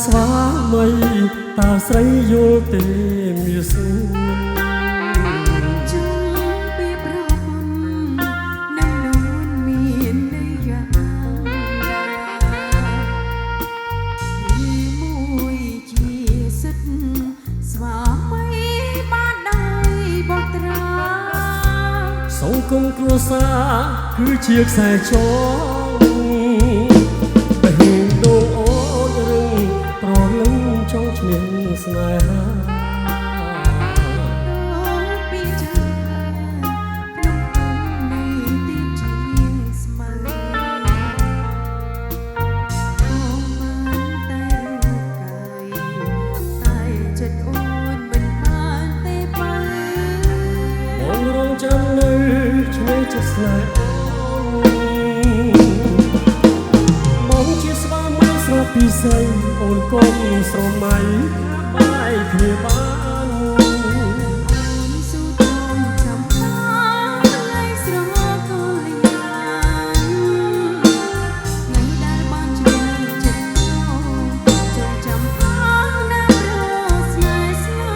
ស្វាមីតើស្រីយល់ទេមានស្រួលជុំពីប្រពន្ធនឹងនួនមានន័យយ៉ាងណាមួយជាសិទ្ធស្វាមីបានដៃបោះត្រាសង្គមគ្រួសារគឺជាខ្សែចងបេះដូងអូនរឹងប្រលឹងចង់ឈ្នះស្នេហាពីចាក្នុងនៃទីជាស្មើអូនបានតែរូបកាយតែចិត្តអូនមិនបានទេបើបងរងចាំនៅឆ្នេរចិត្តស្នេហ៍បងជាស្វាមីស្រស់ពិសេសអូនកុំស្រមៃបាយគ្នាបានអូនស៊ូតងចាំបានស្រកលយ៉ាងថ្ងៃដែលបានជ្រើចិត្តចងចាំអងណាស់រស្នេហ៍ស្នូ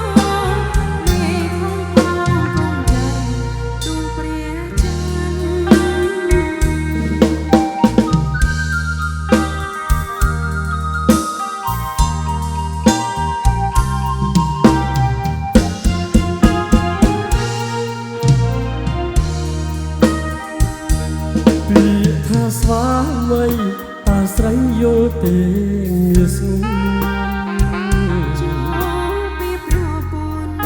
មេខំខំគង់ใจដួងព្រះច័ន្ទថាស្វាមីតើស្រីយល់ទេងាយស្រួលចូលពីប្រពន្ធ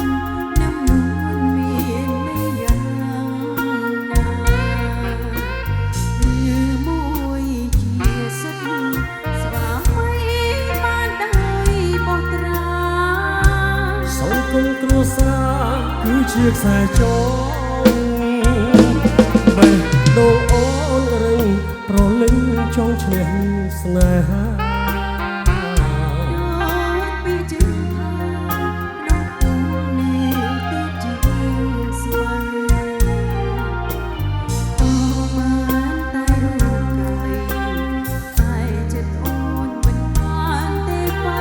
នឹងនួនមានន័យយ៉ាងណាឬមួយជាសិទ្ធស្វាមីបានដៃបោះត្រាសង្គមគ្រួសារគឺជាខ្សែចងបេះដូងអូនរឹងប្រលឹងចង់ឈ្នះស្នេហាពីជើងក្នុងគុំនេះទីជាស្មើអូបានតែរូបកាយតែចិត្តអូនមិនបានទេបើ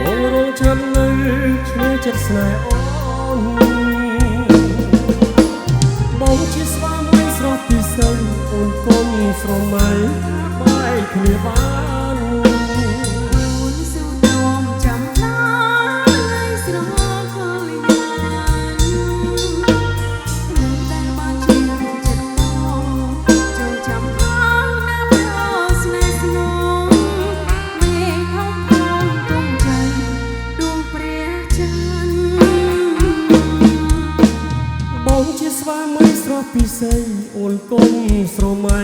បងរងចាំនៅឆ្នេរចិត្តស្នេហ៍អូនបងជាស្វាមីស្រស់ពិសេសអូនកុំស្រមៃបាយគ្នាបានអូនស៊ូទ្រាំចាំបានស្រកលយ៉ាងនឹងតែបានជាចិត្តចងចាំអងណាស់រស្នេហ៍ស្នូមេខំខំគង់ใจដួងព្រះច័ន្ទបងជាស្វាមីស្រស់ពិសេសអូនកុំស្រមៃ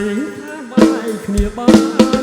បាយគ្នាបាន